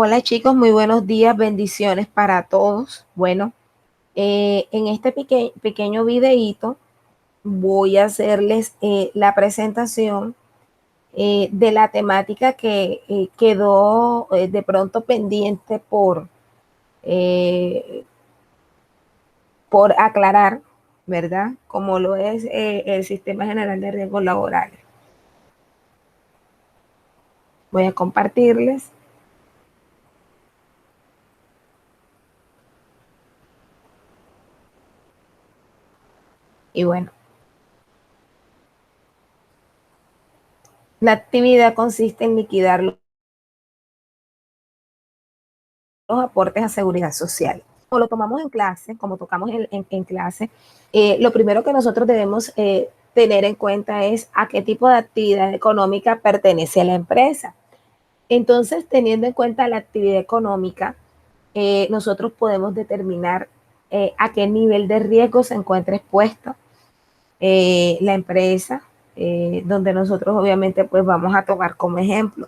Hola chicos, muy buenos días, bendiciones para todos. Bueno, en este pequeño videíto voy a hacerles la presentación de la temática que quedó de pronto pendiente eh, por aclarar, ¿verdad? Como lo es el Sistema General de Riesgos Laborales. Voy a compartirles. Y bueno, la actividad consiste en liquidar los aportes a seguridad social. Como lo tomamos en clase, como tocamos en clase, lo primero que nosotros debemos tener en cuenta es a qué tipo de actividad económica pertenece la empresa. Entonces, teniendo en cuenta la actividad económica, nosotros podemos determinar a qué nivel de riesgo se encuentra expuesto la empresa, donde nosotros obviamente pues vamos a tomar como ejemplo.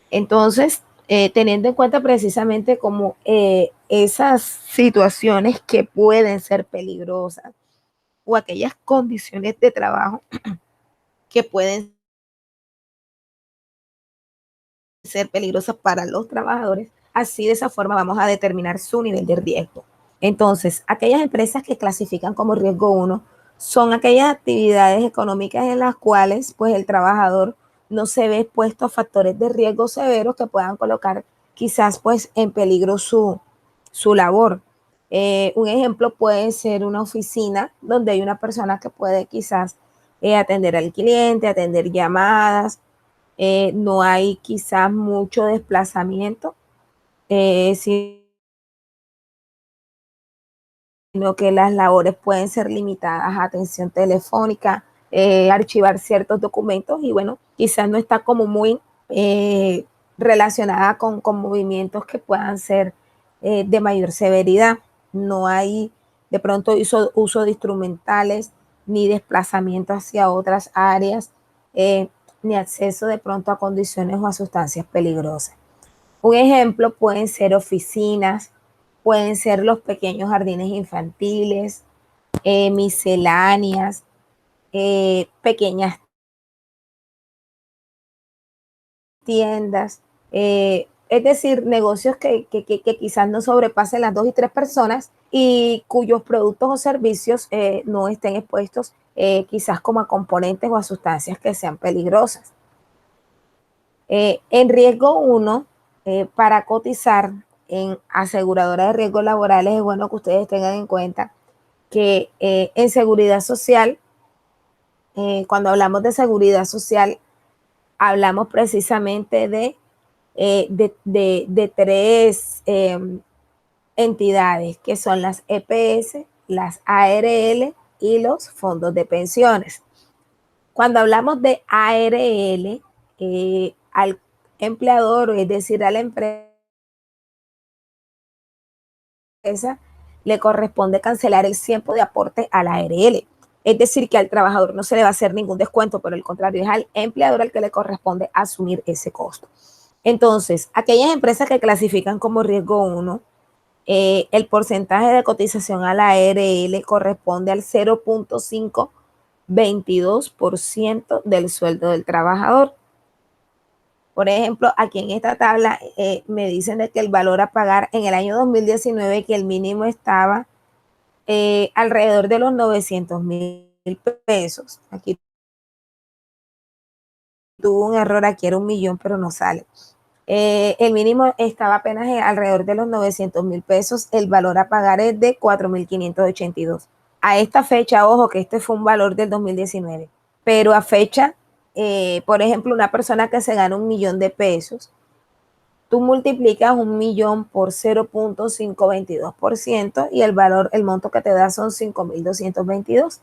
Entonces, teniendo en cuenta precisamente como esas situaciones que pueden ser peligrosas o aquellas condiciones de trabajo que pueden ser peligrosas para los trabajadores, así de esa forma vamos a determinar su nivel de riesgo. Entonces, aquellas empresas que clasifican como riesgo 1 son aquellas actividades económicas en las cuales pues el trabajador no se ve expuesto a factores de riesgo severos que puedan colocar quizás pues en peligro su labor. Un ejemplo puede ser una oficina donde hay una persona que puede quizás atender al cliente, atender llamadas, no hay quizás mucho desplazamiento, sino que las labores pueden ser limitadas a atención telefónica, archivar ciertos documentos y bueno, quizás no está como muy relacionada con movimientos que puedan ser de mayor severidad. No hay de pronto uso de instrumentales ni desplazamiento hacia otras áreas, ni acceso de pronto a condiciones o a sustancias peligrosas. Un ejemplo pueden ser oficinas, pueden ser los pequeños jardines infantiles, misceláneas, pequeñas tiendas, es decir, negocios que quizás no sobrepasen las 2 y 3 personas y cuyos productos o servicios no estén expuestos quizás como a componentes o a sustancias que sean peligrosas. En riesgo 1, para cotizar en aseguradora de riesgos laborales, es bueno que ustedes tengan en cuenta que en seguridad social, cuando hablamos de seguridad social, hablamos precisamente de tres entidades, que son las EPS, las ARL y los fondos de pensiones. Cuando hablamos de ARL, al empleador, es decir, a la empresa, le corresponde cancelar el tiempo de aporte a la ARL. Es decir, que al trabajador no se le va a hacer ningún descuento, por el contrario, es al empleador al que le corresponde asumir ese costo. Entonces, aquellas empresas que clasifican como riesgo 1, el porcentaje de cotización a la ARL corresponde al 0.522% del sueldo del trabajador. Por ejemplo, aquí en esta tabla me dicen de que el valor a pagar en el año 2019, que el mínimo estaba alrededor de los 900.000 pesos. Aquí tuvo un error, aquí era 1.000.000, pero no sale. El mínimo estaba apenas alrededor de los 900.000 pesos. El valor a pagar es de 4.582. A esta fecha, ojo que este fue un valor del 2019, pero a fecha, por ejemplo, una persona que se gana 1.000.000 de pesos, tú multiplicas 1.000.000 por 0.522% y el monto que te da son 5.222.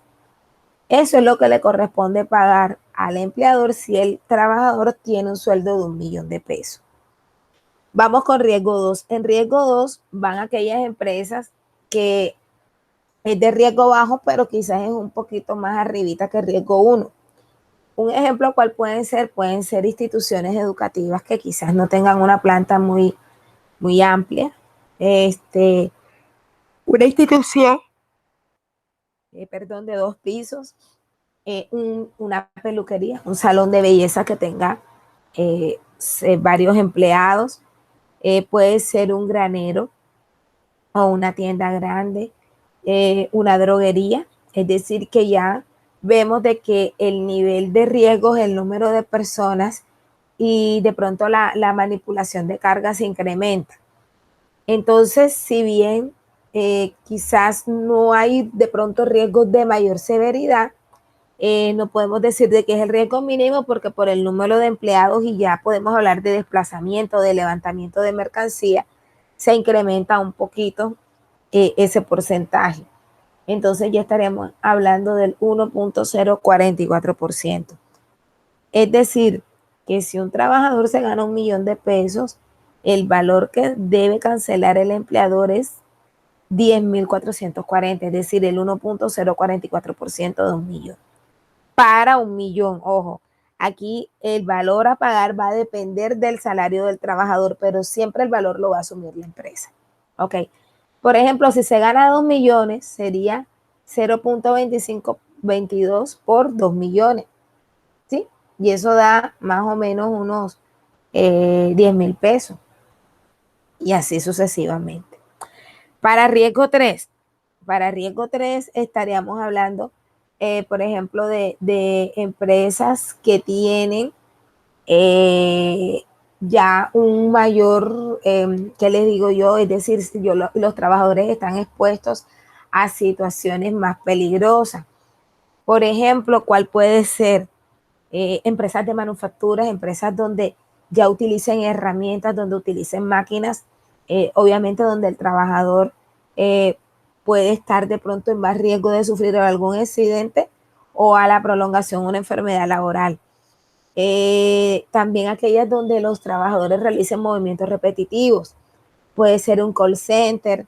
Eso es lo que le corresponde pagar al empleador si el trabajador tiene un sueldo de 1.000.000 de pesos. Vamos con riesgo 2. En riesgo 2 van aquellas empresas que es de riesgo bajo, pero quizás es un poquito más arribita que riesgo 1. Un ejemplo cuál pueden ser instituciones educativas que quizás no tengan una planta muy muy amplia. Una institución, de 2 pisos, una peluquería, un salón de belleza que tenga varios empleados, puede ser un granero o una tienda grande, una droguería, es decir, que ya vemos de que el nivel de riesgos, el número de personas y de pronto la manipulación de carga se incrementa. Entonces, si bien quizás no hay de pronto riesgos de mayor severidad, no podemos decir de que es el riesgo mínimo porque por el número de empleados y ya podemos hablar de desplazamiento, de levantamiento de mercancía, se incrementa un poquito ese porcentaje. Entonces ya estaríamos hablando del 1.044%. Es decir, que si un trabajador se gana 1.000.000 de pesos, el valor que debe cancelar el empleador es 10.440, es decir, el 1.044% de 1.000.000. Para 1.000.000, ojo, aquí el valor a pagar va a depender del salario del trabajador, pero siempre el valor lo va a asumir la empresa. Ok, por ejemplo, si se gana 2.000.000, sería 0.2522 por 2.000.000, ¿sí? Y eso da más o menos unos 10.000 pesos y así sucesivamente. Para riesgo 3 estaríamos hablando, por ejemplo, de empresas que tienen ya un mayor, ¿qué les digo yo? Es decir, los trabajadores están expuestos a situaciones más peligrosas. Por ejemplo, ¿cuál puede ser? Empresas de manufacturas, empresas donde ya utilicen herramientas, donde utilicen máquinas, obviamente donde el trabajador puede estar de pronto en más riesgo de sufrir algún accidente o a la prolongación de una enfermedad laboral. También aquellas donde los trabajadores realicen movimientos repetitivos. Puede ser un call center,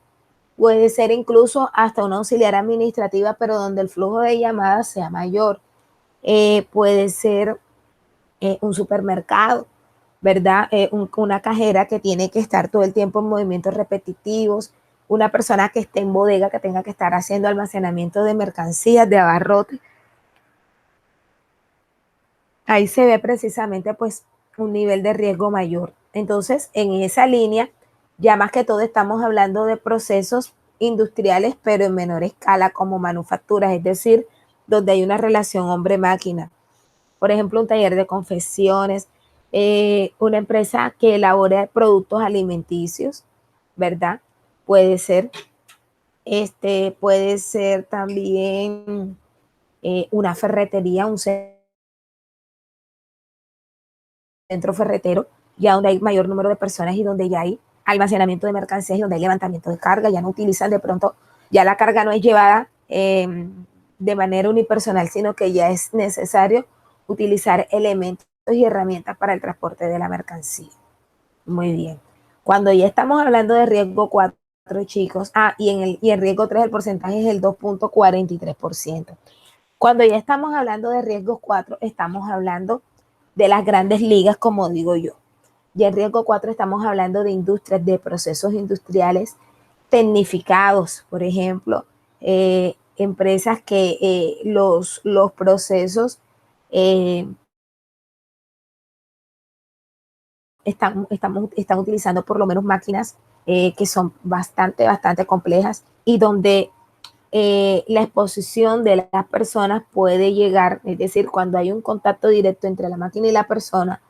puede ser incluso hasta una auxiliar administrativa, pero donde el flujo de llamadas sea mayor. Puede ser un supermercado, ¿verdad? Una cajera que tiene que estar todo el tiempo en movimientos repetitivos, una persona que esté en bodega que tenga que estar haciendo almacenamiento de mercancías, de abarrotes. Ahí se ve precisamente pues un nivel de riesgo mayor. Entonces, en esa línea, ya más que todo estamos hablando de procesos industriales, pero en menor escala como manufacturas, es decir, donde hay una relación hombre-máquina. Por ejemplo, un taller de confecciones, una empresa que elabora productos alimenticios, ¿verdad? Puede ser, puede ser también una ferretería, un centro ferretero, ya donde hay mayor número de personas y donde ya hay almacenamiento de mercancías y donde hay levantamiento de carga, ya no utilizan de pronto, ya la carga no es llevada de manera unipersonal, sino que ya es necesario utilizar elementos y herramientas para el transporte de la mercancía. Muy bien. Cuando ya estamos hablando de riesgo 4, chicos, y en riesgo 3 el porcentaje es el 2.43%. Cuando ya estamos hablando de riesgos 4, estamos hablando de las grandes ligas, como digo yo. Y en riesgo 4 estamos hablando de industrias, de procesos industriales tecnificados, por ejemplo, empresas que los procesos están utilizando por lo menos máquinas que son bastante complejas y donde la exposición de las personas puede llegar, es decir, cuando hay un contacto directo entre la máquina y la persona,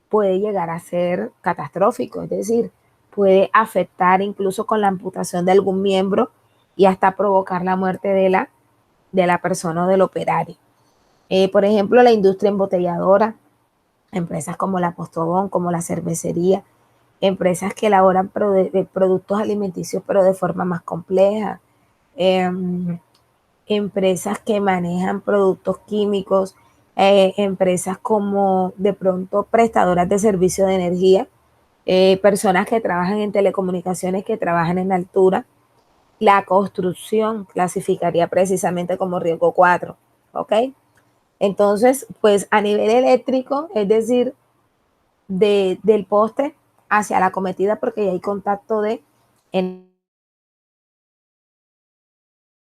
puede llegar a ser catastrófico, es decir, puede afectar incluso con la amputación de algún miembro y hasta provocar la muerte de la persona o del operario. Por ejemplo, la industria embotelladora, empresas como la Postobón, como la cervecería, empresas que elaboran productos alimenticios pero de forma más compleja, empresas que manejan productos químicos, empresas como de pronto prestadoras de servicio de energía, personas que trabajan en telecomunicaciones, que trabajan en altura. La construcción clasificaría precisamente como riesgo 4, ¿ok? Entonces, pues a nivel eléctrico, es decir, del poste, hacia la cometida porque ya hay contacto de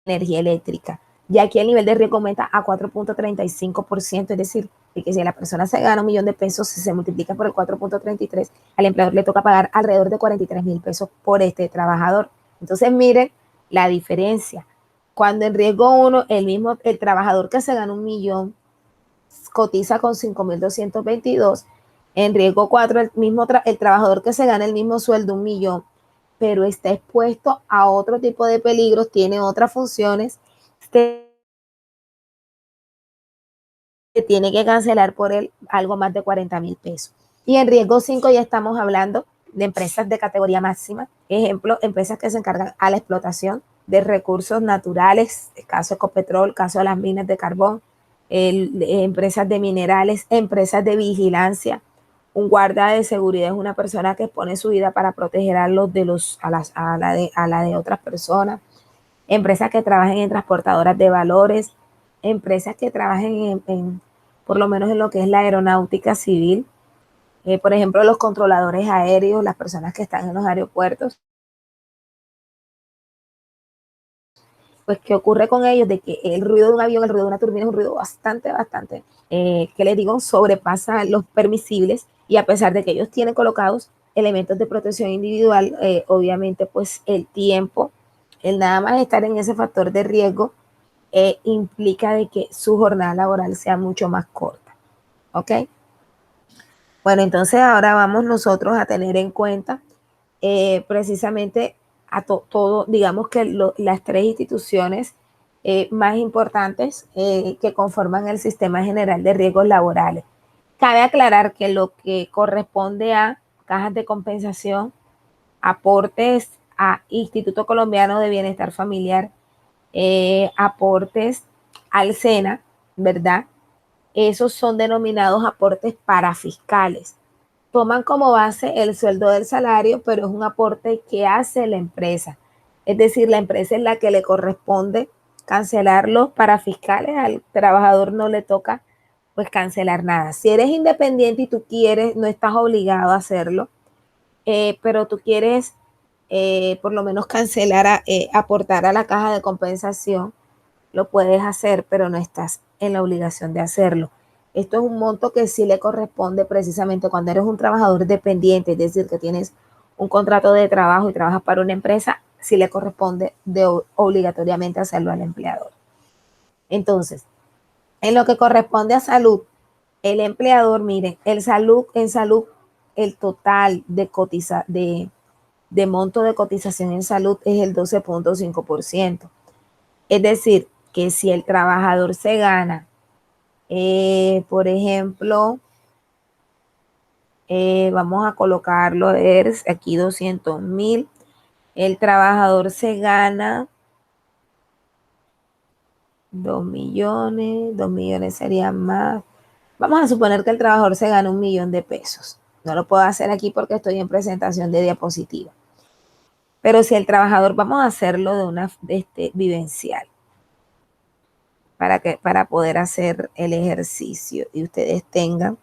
energía eléctrica. Ya aquí el nivel de riesgo aumenta a 4.35%, es decir, que si la persona se gana 1.000.000 de pesos, si se multiplica por el 4.33, al empleador le toca pagar alrededor de 43.000 pesos por este trabajador. Entonces miren la diferencia. Cuando en riesgo 1, el trabajador que se gana 1.000.000 cotiza con 5.222. En riesgo 4, el trabajador que se gana el mismo sueldo, 1.000.000, pero está expuesto a otro tipo de peligros, tiene otras funciones, se tiene que cancelar por él algo más de 40.000 pesos. Y en riesgo 5 ya estamos hablando de empresas de categoría máxima, ejemplo, empresas que se encargan a la explotación de recursos naturales, el caso Ecopetrol, caso de las minas de carbón, empresas de minerales, empresas de vigilancia. Un guarda de seguridad es una persona que pone su vida para proteger a la de otras personas. Empresas que trabajen en transportadoras de valores, empresas que trabajen por lo menos en lo que es la aeronáutica civil, por ejemplo, los controladores aéreos, las personas que están en los aeropuertos. Pues, ¿qué ocurre con ellos? De que el ruido de un avión, el ruido de una turbina es un ruido bastante, que les digo, sobrepasa los permisibles, y a pesar de que ellos tienen colocados elementos de protección individual, obviamente pues el tiempo, el nada más estar en ese factor de riesgo, implica de que su jornada laboral sea mucho más corta, ¿ok? Bueno, entonces ahora vamos nosotros a tener en cuenta precisamente a todo, digamos que las tres instituciones más importantes que conforman el Sistema General de Riesgos Laborales. Cabe aclarar que lo que corresponde a cajas de compensación, aportes a Instituto Colombiano de Bienestar Familiar, aportes al SENA, ¿verdad? Esos son denominados aportes parafiscales. Toman como base el sueldo del salario, pero es un aporte que hace la empresa. Es decir, la empresa es la que le corresponde cancelar los parafiscales, al trabajador no le toca pues cancelar nada. Si eres independiente y tú quieres, no estás obligado a hacerlo, pero tú quieres por lo menos cancelar, aportar a la caja de compensación, lo puedes hacer, pero no estás en la obligación de hacerlo. Esto es un monto que sí le corresponde precisamente cuando eres un trabajador dependiente, es decir, que tienes un contrato de trabajo y trabajas para una empresa, sí le corresponde obligatoriamente hacerlo al empleador. Entonces, en lo que corresponde a salud, el empleador, miren, en salud, el total de monto de cotización en salud es el 12.5%. Es decir, que si el trabajador se gana, por ejemplo, vamos a colocarlo, aquí 200.000, el trabajador se gana 2 millones, 2 millones serían más. Vamos a suponer que el trabajador se gana 1.000.000 de pesos. No lo puedo hacer aquí porque estoy en presentación de diapositiva. Pero si el trabajador, vamos a hacerlo de una vivencial, para poder hacer el ejercicio y ustedes tengan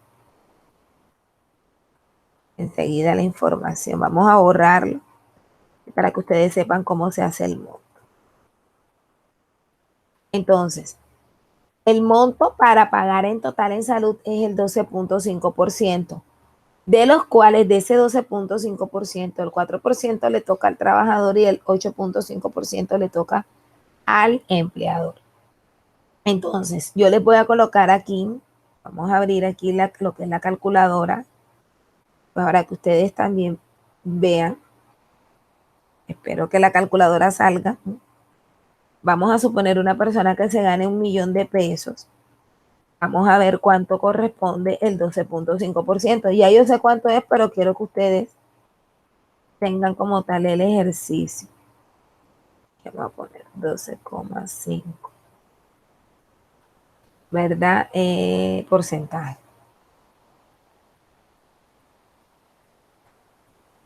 enseguida la información. Vamos a borrarlo para que ustedes sepan cómo se hace el monto. Entonces, el monto para pagar en total en salud es el 12.5%, de los cuales de ese 12.5%, el 4% le toca al trabajador y el 8.5% le toca al empleador. Entonces, yo les voy a colocar aquí, vamos a abrir aquí lo que es la calculadora, pues para que ustedes también vean. Espero que la calculadora salga. Vamos a suponer una persona que se gane 1.000.000 de pesos. Vamos a ver cuánto corresponde el 12.5%. Ya yo sé cuánto es, pero quiero que ustedes tengan como tal el ejercicio. Vamos a poner 12,5. ¿Verdad? Porcentaje.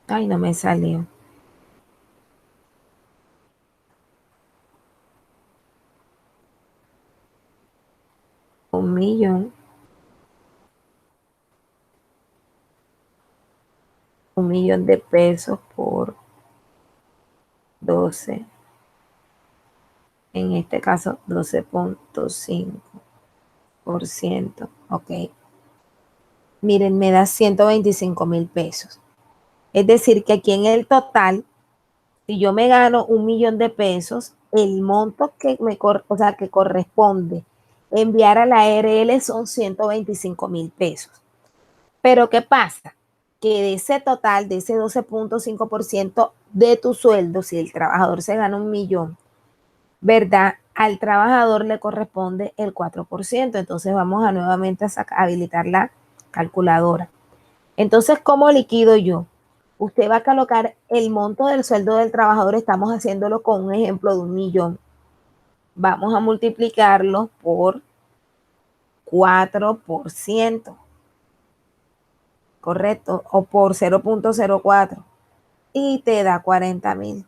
Ay, no me salió. Un millón. millón de pesos por 12, en este caso 12.5%, ok. Miren, me da 125,000 pesos. Es decir, que aquí en el total, si yo me gano 1 millón de pesos, el monto que corresponde enviar a la ARL son 125,000 pesos. Pero ¿qué pasa? Que de ese total, de ese 12.5% de tu sueldo, si el trabajador se gana 1 millón, ¿verdad? Al trabajador le corresponde el 4%. Entonces vamos a nuevamente a habilitar la calculadora. Entonces, ¿cómo liquido yo? Usted va a colocar el monto del sueldo del trabajador, estamos haciéndolo con un ejemplo de 1 millón. Vamos a multiplicarlo por 4%, ¿correcto? O por 0.04 y te da 40,000,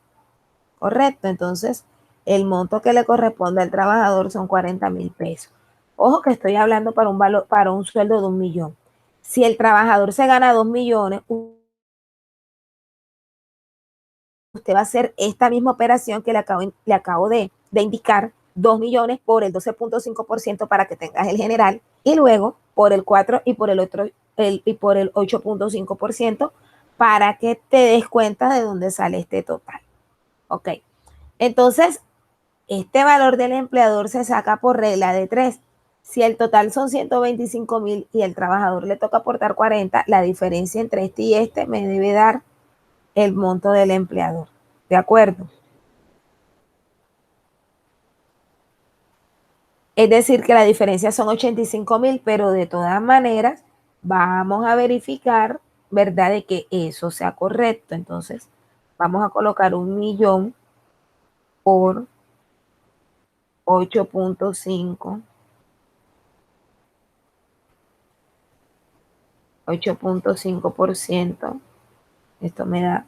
¿correcto? Entonces, el monto que le corresponde al trabajador son 40,000 pesos. Ojo que estoy hablando para un valor, para un sueldo de 1 millón. Si el trabajador se gana 2 millones, usted va a hacer esta misma operación que le acabo de indicar, 2 millones por el 12.5% para que tengas el general, y luego por el 4 y por el otro y por el 8.5% para que te des cuenta de dónde sale este total. Ok, entonces este valor del empleador se saca por regla de 3. Si el total son 125,000 y el trabajador le toca aportar 40, la diferencia entre este y este me debe dar el monto del empleador. ¿De acuerdo? Es decir, que la diferencia son 85,000, pero de todas maneras vamos a verificar, ¿verdad?, de que eso sea correcto. Entonces, vamos a colocar 1 millón por 8.5, 8.5%. Esto me da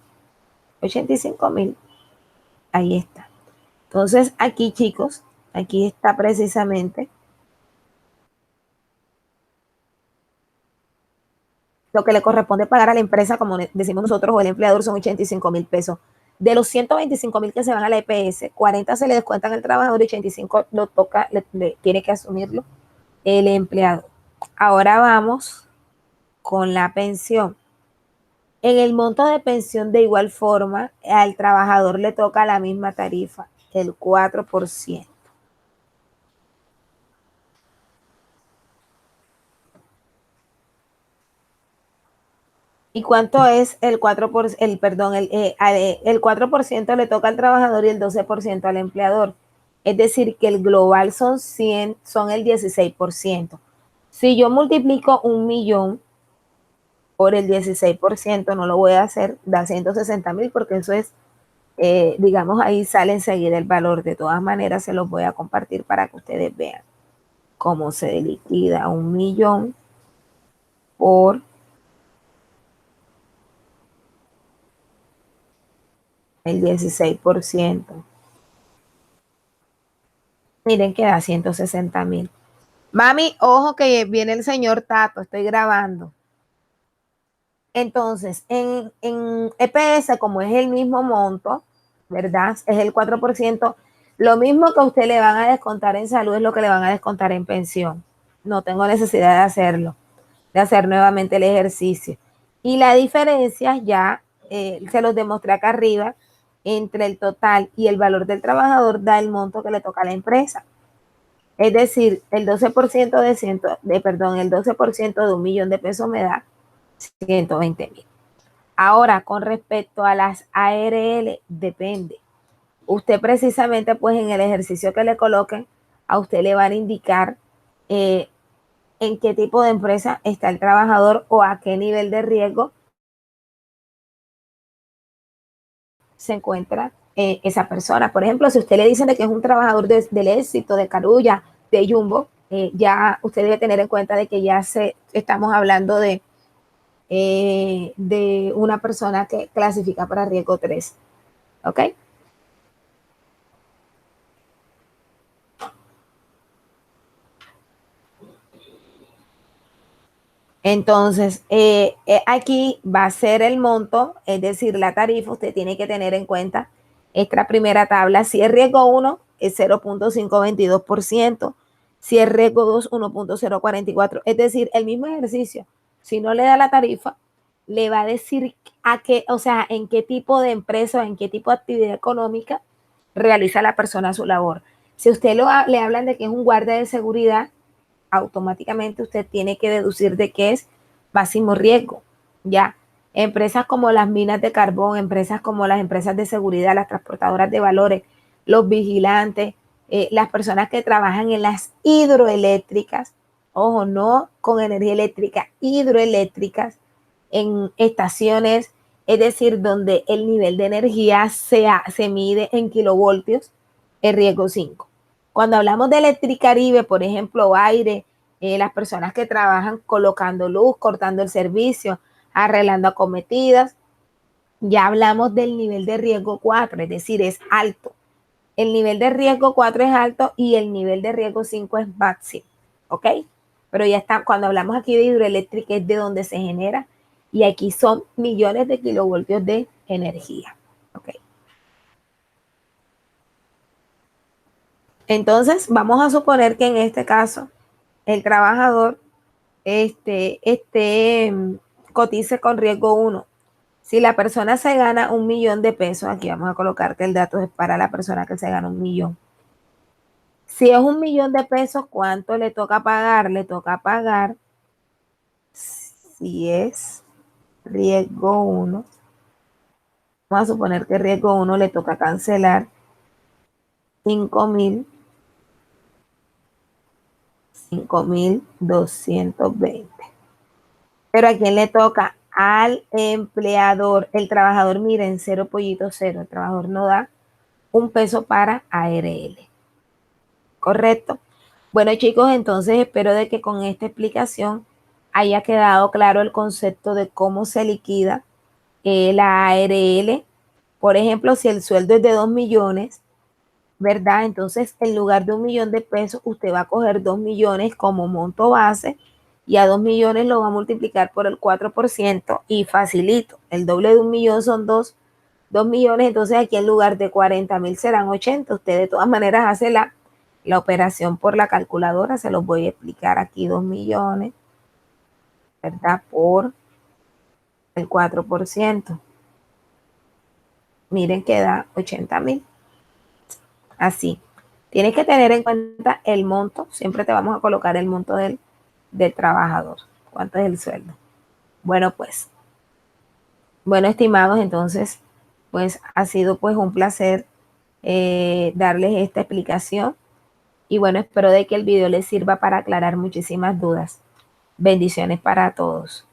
85,000. Ahí está. Entonces, aquí, chicos, aquí está precisamente lo que le corresponde pagar a la empresa, como decimos nosotros, o el empleador, son 85,000 pesos. De los 125,000 que se van a la EPS, 40 se le descuentan al trabajador y 85 lo toca, le tiene que asumirlo el empleador. Ahora vamos con la pensión. En el monto de pensión, de igual forma, al trabajador le toca la misma tarifa, el 4%. ¿Y cuánto es el 4%? El 4% le toca al trabajador y el 12% al empleador. Es decir, que el global son 100, son el 16%. Si yo multiplico 1 millón por el 16%, no lo voy a hacer, da 160,000, porque eso es, digamos, ahí sale enseguida el valor. De todas maneras, se los voy a compartir para que ustedes vean cómo se liquida 1 millón por el 16%. Miren que da 160,000. Mami, ojo que viene el señor Tato, estoy grabando. Entonces, en EPS, como es el mismo monto, ¿verdad? Es el 4%. Lo mismo que a usted le van a descontar en salud es lo que le van a descontar en pensión. No tengo necesidad de hacerlo, de hacer nuevamente el ejercicio. Y la diferencia ya se los demostré acá arriba, entre el total y el valor del trabajador da el monto que le toca a la empresa. Es decir, el 12% el 12% de 1 millón de pesos me da 120,000. Ahora, con respecto a las ARL, depende. Usted precisamente, pues en el ejercicio que le coloquen, a usted le van a indicar en qué tipo de empresa está el trabajador o a qué nivel de riesgo se encuentra esa persona. Por ejemplo, si usted le dicen de que es un trabajador del Éxito, de Carulla, de Jumbo, ya usted debe tener en cuenta de que estamos hablando de una persona que clasifica para riesgo 3. ¿Ok? Entonces, aquí va a ser el monto, es decir, la tarifa. Usted tiene que tener en cuenta esta primera tabla. Si es riesgo 1, es 0.522%. Si es riesgo 2, 1.044. Es decir, el mismo ejercicio. Si no le da la tarifa, le va a decir a qué, o sea, en qué tipo de empresa, en qué tipo de actividad económica realiza la persona su labor. Si usted le hablan de que es un guardia de seguridad, automáticamente usted tiene que deducir de qué es máximo riesgo. Ya, empresas como las minas de carbón, empresas como las empresas de seguridad, las transportadoras de valores, los vigilantes, las personas que trabajan en las hidroeléctricas, ojo, no con energía eléctrica, hidroeléctricas, en estaciones, es decir, donde el nivel de energía se mide en kilovoltios, el riesgo 5. Cuando hablamos de Electricaribe, por ejemplo, aire, las personas que trabajan colocando luz, cortando el servicio, arreglando acometidas, ya hablamos del nivel de riesgo 4, es decir, es alto. El nivel de riesgo 4 es alto y el nivel de riesgo 5 es máximo, ¿ok? Pero ya está, cuando hablamos aquí de hidroeléctrica es de donde se genera y aquí son millones de kilovoltios de energía, ¿ok? Entonces, vamos a suponer que en este caso el trabajador cotice con riesgo 1. Si la persona se gana 1.000.000 de pesos, aquí vamos a colocar que el dato es para la persona que se gana 1.000.000. Si es 1.000.000 de pesos, ¿cuánto le toca pagar? Le toca pagar, si es riesgo 1, vamos a suponer que riesgo 1 le toca cancelar 5.000, 5.220. Pero ¿a quién le toca? Al empleador. El trabajador, miren, cero pollito cero. El trabajador no da un peso para ARL. ¿Correcto? Bueno, chicos, entonces espero de que con esta explicación haya quedado claro el concepto de cómo se liquida la ARL. Por ejemplo, si el sueldo es de 2 millones, ¿verdad? Entonces, en lugar de 1.000.000 de pesos, usted va a coger 2 millones como monto base y a 2 millones lo va a multiplicar por el 4% y facilito. El doble de 1.000.000 son 2 millones, entonces aquí en lugar de 40.000 serán 80. Usted de todas maneras hace la operación por la calculadora, se los voy a explicar aquí. 2 millones, ¿verdad? Por el 4%. Miren que da 80.000. Así. Tienes que tener en cuenta el monto. Siempre te vamos a colocar el monto del trabajador. ¿Cuánto es el sueldo? Bueno, pues. Bueno, estimados, entonces, pues ha sido pues un placer darles esta explicación. Y bueno, espero de que el video les sirva para aclarar muchísimas dudas. Bendiciones para todos.